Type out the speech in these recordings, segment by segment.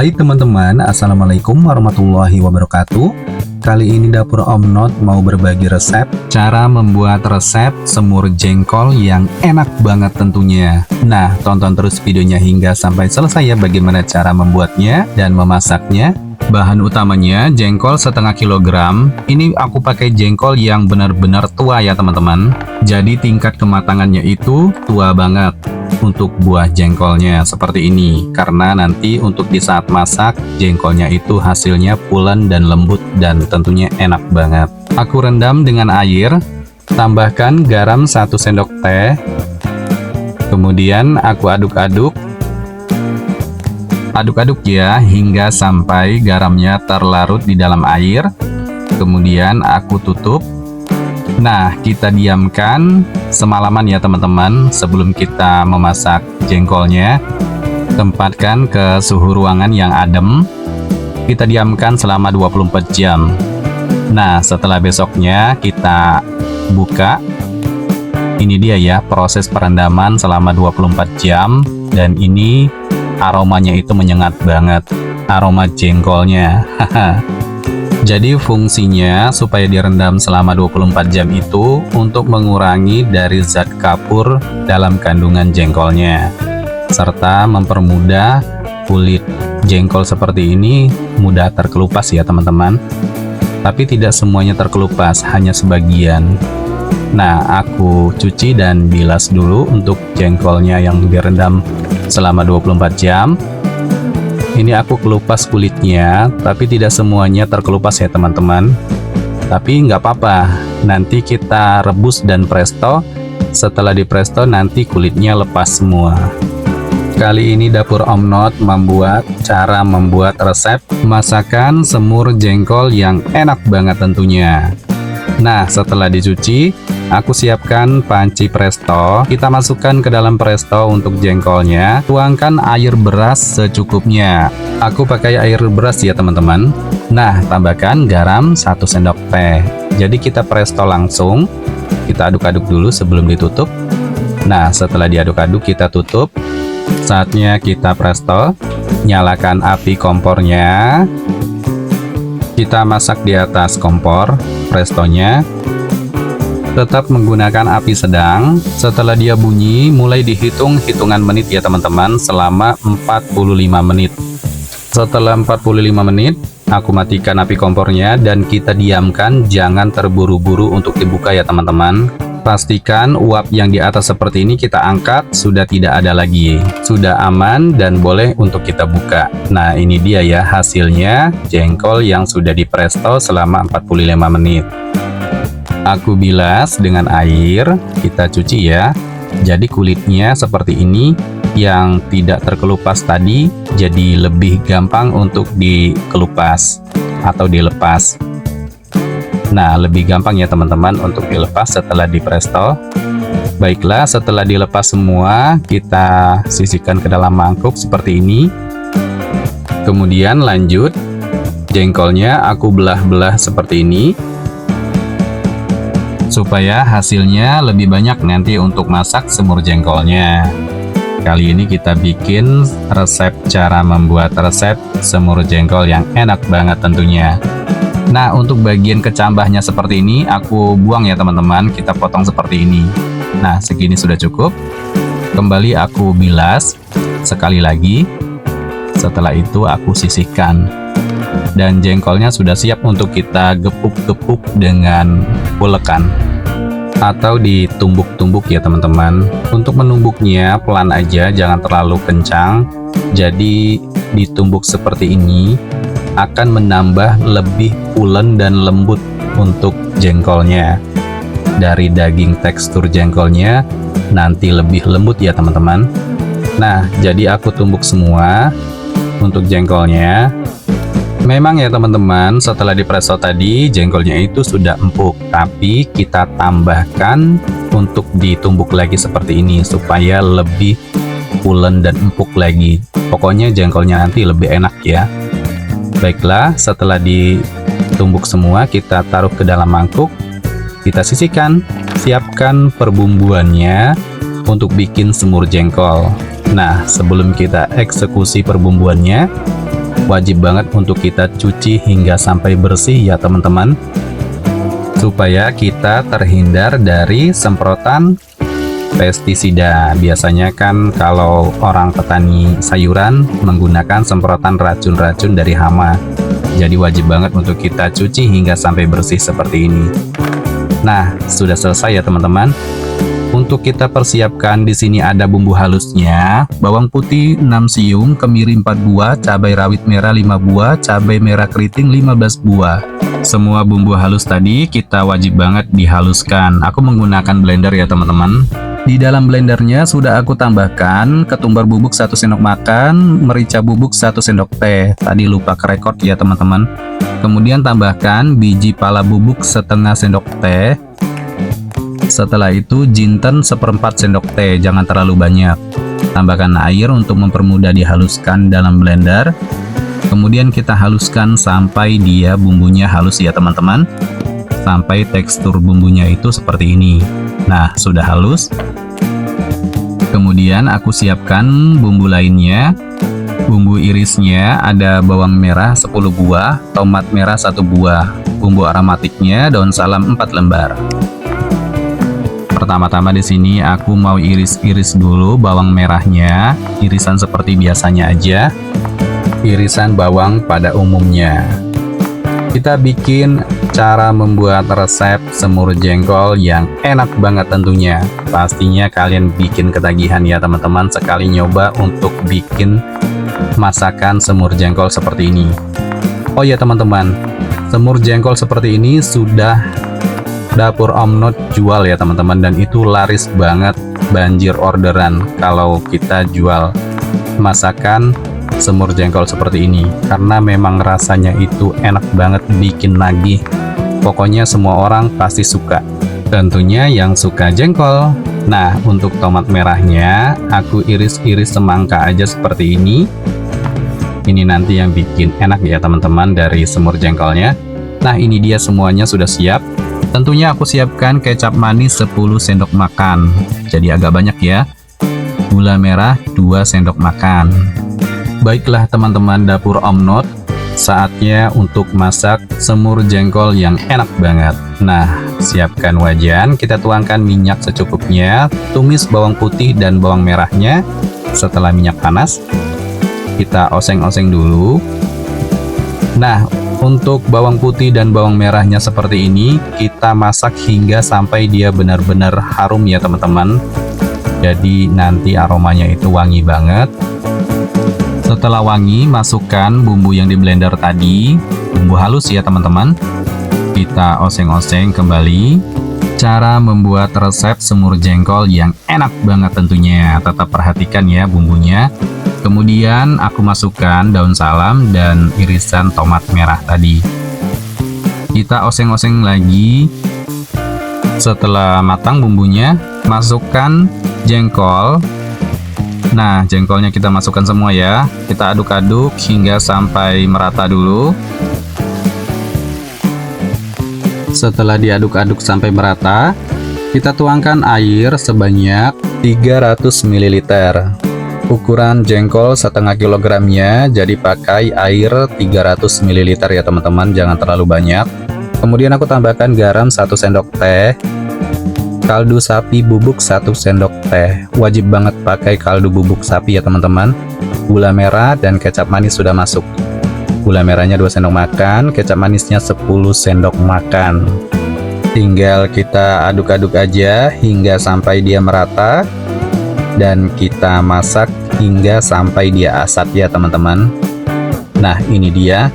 Hai teman-teman, Assalamualaikum warahmatullahi wabarakatuh. Kali ini Dapur Om Not mau berbagi resep cara membuat resep semur jengkol yang enak banget tentunya. Nah, tonton terus videonya hingga sampai selesai ya bagaimana cara membuatnya dan memasaknya. Bahan utamanya jengkol setengah kilogram. Ini aku pakai jengkol yang benar-benar tua ya teman-teman. Jadi tingkat kematangannya itu tua banget untuk buah jengkolnya seperti ini, karena nanti untuk di saat masak jengkolnya itu hasilnya pulen dan lembut dan tentunya enak banget. Aku rendam dengan air, tambahkan garam 1 sendok teh, kemudian aku aduk-aduk ya hingga sampai garamnya terlarut di dalam air. Kemudian aku tutup. Nah, kita diamkan semalaman ya teman-teman sebelum kita memasak jengkolnya. Tempatkan ke suhu ruangan yang adem. Kita diamkan selama 24 jam. Nah, setelah besoknya kita buka. Ini dia ya proses perendaman selama 24 jam. Dan ini aromanya itu menyengat banget. Aroma jengkolnya. Jadi fungsinya supaya direndam selama 24 jam itu untuk mengurangi dari zat kapur dalam kandungan jengkolnya, serta mempermudah kulit jengkol seperti ini mudah terkelupas ya teman-teman. Tapi tidak semuanya terkelupas, hanya sebagian. Nah, aku cuci dan bilas dulu untuk jengkolnya yang direndam selama 24 jam. Ini aku kelupas kulitnya, tapi tidak semuanya terkelupas ya teman-teman. Tapi nggak apa-apa, nanti kita rebus dan presto. Setelah di presto nanti kulitnya lepas semua. Kali ini Dapur Om Not membuat cara membuat resep masakan semur jengkol yang enak banget tentunya. Nah, setelah dicuci, aku siapkan panci presto. Kita masukkan ke dalam presto untuk jengkolnya. Tuangkan air beras secukupnya. Aku pakai air beras ya teman-teman. Nah, tambahkan garam 1 sendok teh. Jadi kita presto langsung. Kita aduk-aduk dulu sebelum ditutup. Nah, setelah diaduk-aduk kita tutup. Saatnya kita presto. Nyalakan api kompornya. Kita masak di atas kompor prestonya. Tetap menggunakan api sedang. Setelah dia bunyi, mulai dihitung hitungan menit ya teman-teman, selama 45 menit. Setelah 45 menit, aku matikan api kompornya dan kita diamkan, jangan terburu-buru untuk dibuka ya teman-teman. Pastikan uap yang di atas seperti ini kita angkat, sudah tidak ada lagi. Sudah aman dan boleh untuk kita buka. Nah, ini dia ya hasilnya jengkol yang sudah dipresto selama 45 menit. Aku bilas dengan air, kita cuci ya. Jadi kulitnya seperti ini, yang tidak terkelupas tadi jadi lebih gampang untuk dikelupas atau dilepas. Nah, lebih gampang ya teman-teman untuk dilepas setelah dipresto. Baiklah, setelah dilepas semua, kita sisihkan ke dalam mangkuk seperti ini. Kemudian lanjut, jengkolnya aku belah-belah seperti ini, supaya hasilnya lebih banyak nanti untuk masak semur jengkolnya. Kali ini kita bikin resep cara membuat resep semur jengkol yang enak banget tentunya. Nah, untuk bagian kecambahnya seperti ini aku buang ya teman-teman, kita potong seperti ini. Nah, segini sudah cukup. Kembali aku bilas sekali lagi. Setelah itu aku sisihkan. Dan jengkolnya sudah siap untuk kita gepuk-gepuk dengan ulekan atau ditumbuk-tumbuk ya teman-teman. Untuk menumbuknya pelan aja, jangan terlalu kencang. Jadi ditumbuk seperti ini akan menambah lebih pulen dan lembut untuk jengkolnya. Dari daging tekstur jengkolnya nanti lebih lembut ya teman-teman. Nah, jadi aku tumbuk semua untuk jengkolnya. Memang ya teman-teman, setelah dipresto tadi jengkolnya itu sudah empuk, tapi kita tambahkan untuk ditumbuk lagi seperti ini supaya lebih pulen dan empuk lagi. Pokoknya jengkolnya nanti lebih enak ya. Baiklah, setelah ditumbuk semua kita taruh ke dalam mangkuk. Kita sisihkan. Siapkan perbumbuannya untuk bikin semur jengkol. Nah, sebelum kita eksekusi perbumbuannya, wajib banget untuk kita cuci hingga sampai bersih ya teman-teman, supaya kita terhindar dari semprotan pestisida. Biasanya kan kalau orang petani sayuran menggunakan semprotan racun-racun dari hama. Jadi wajib banget untuk kita cuci hingga sampai bersih seperti ini. Nah, sudah selesai ya teman-teman. Untuk kita persiapkan di sini ada bumbu halusnya, bawang putih 6 siung, kemiri 4 buah, cabai rawit merah 5 buah, cabai merah keriting 15 buah. Semua bumbu halus tadi kita wajib banget dihaluskan. Aku menggunakan blender ya teman-teman. Di dalam blendernya sudah aku tambahkan ketumbar bubuk 1 sendok makan, merica bubuk 1 sendok teh. Tadi lupa kerekord ya teman-teman. Kemudian tambahkan biji pala bubuk setengah sendok teh. Setelah itu jinten 1/4 sendok teh, jangan terlalu banyak. Tambahkan air untuk mempermudah dihaluskan dalam blender. Kemudian kita haluskan sampai dia bumbunya halus ya teman-teman. Sampai tekstur bumbunya itu seperti ini. Nah, sudah halus. Kemudian aku siapkan bumbu lainnya. Bumbu irisnya ada bawang merah 10 buah, tomat merah 1 buah. Bumbu aromatiknya daun salam 4 lembar. Pertama-tama di sini aku mau iris-iris dulu bawang merahnya, irisan seperti biasanya aja, irisan bawang pada umumnya. Kita bikin cara membuat resep semur jengkol yang enak banget tentunya. Pastinya kalian bikin ketagihan ya teman-teman sekali nyoba untuk bikin masakan semur jengkol seperti ini. Oh ya teman-teman, semur jengkol seperti ini sudah Dapur Om Not jual ya teman-teman, dan itu laris banget, banjir orderan kalau kita jual masakan semur jengkol seperti ini, karena memang rasanya itu enak banget, bikin nagih. Pokoknya semua orang pasti suka, tentunya yang suka jengkol. Nah, untuk tomat merahnya aku iris-iris semangka aja seperti ini. Ini nanti yang bikin enak ya teman-teman dari semur jengkolnya. Nah, ini dia semuanya sudah siap. Tentunya aku siapkan kecap manis 10 sendok makan, jadi agak banyak ya. Gula merah 2 sendok makan. Baiklah teman-teman Dapur Om Not, saatnya untuk masak semur jengkol yang enak banget. Nah, siapkan wajan, kita tuangkan minyak secukupnya, tumis bawang putih dan bawang merahnya. Setelah minyak panas, kita oseng-oseng dulu. Nah, untuk bawang putih dan bawang merahnya seperti ini, kita masak hingga sampai dia benar-benar harum ya teman-teman. Jadi nanti aromanya itu wangi banget. Setelah wangi, masukkan bumbu yang di blender tadi, bumbu halus ya teman-teman. Kita oseng-oseng kembali. Cara membuat resep semur jengkol yang enak banget tentunya. Tetap perhatikan ya bumbunya. Kemudian aku masukkan daun salam dan irisan tomat merah tadi. Kita oseng-oseng lagi. Setelah matang bumbunya, masukkan jengkol. Nah, jengkolnya kita masukkan semua ya. Kita aduk-aduk hingga sampai merata dulu. Setelah diaduk-aduk sampai merata, kita tuangkan air sebanyak 300 ml. Ukuran jengkol setengah kilogramnya, jadi pakai air 300 ml ya teman-teman, jangan terlalu banyak. Kemudian aku tambahkan garam 1 sendok teh, kaldu sapi bubuk 1 sendok teh. Wajib banget pakai kaldu bubuk sapi ya teman-teman. Gula merah dan kecap manis sudah masuk. Gula merahnya 2 sendok makan, kecap manisnya 10 sendok makan. Tinggal kita aduk-aduk aja hingga sampai dia merata. Dan kita masak hingga sampai dia asat ya teman-teman. Nah, ini dia.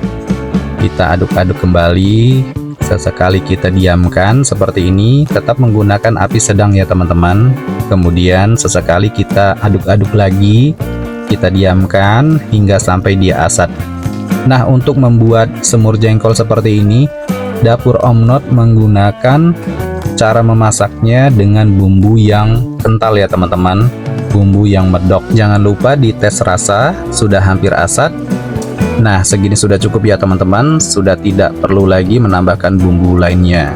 Kita aduk-aduk kembali. Sesekali kita diamkan seperti ini. Tetap menggunakan api sedang ya teman-teman. Kemudian sesekali kita aduk-aduk lagi. Kita diamkan hingga sampai dia asat. Nah, untuk membuat semur jengkol seperti ini, Dapur Om Not menggunakan cara memasaknya dengan bumbu yang kental ya teman-teman, bumbu yang medok. Jangan lupa dites rasa, sudah hampir asat. Nah, segini sudah cukup ya teman-teman, sudah tidak perlu lagi menambahkan bumbu lainnya.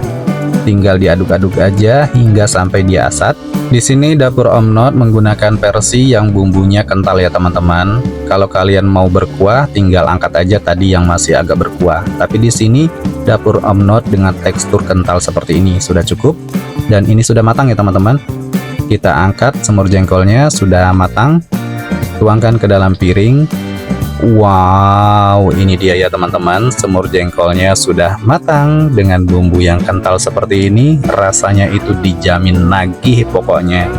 tinggal diaduk-aduk aja hingga sampai dia asat. Di sini dapur Om Not menggunakan versi yang bumbunya kental ya teman-teman. Kalau kalian mau berkuah, tinggal angkat aja tadi yang masih agak berkuah. Tapi di sini dapur Om Not dengan tekstur kental seperti ini sudah cukup. Dan ini sudah matang ya teman-teman. Kita angkat semur jengkolnya sudah matang. Tuangkan ke dalam piring. Wow, ini dia ya teman-teman, semur jengkolnya sudah matang dengan bumbu yang kental seperti ini. Rasanya itu dijamin nagih pokoknya.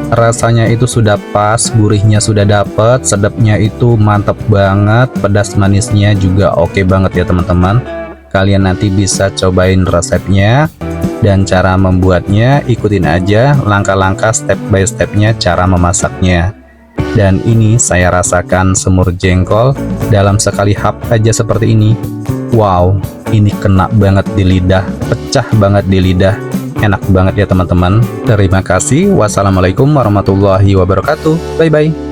Rasanya itu sudah pas, gurihnya sudah dapet, sedapnya itu mantap banget, pedas manisnya juga oke banget ya teman-teman. Kalian nanti bisa cobain resepnya dan cara membuatnya, ikutin aja langkah-langkah step by stepnya cara memasaknya. Dan ini saya rasakan semur jengkol dalam sekali hap aja seperti ini. Wow, ini kena banget di lidah, pecah banget di lidah. Enak banget ya teman-teman. Terima kasih. Wassalamualaikum warahmatullahi wabarakatuh. Bye-bye.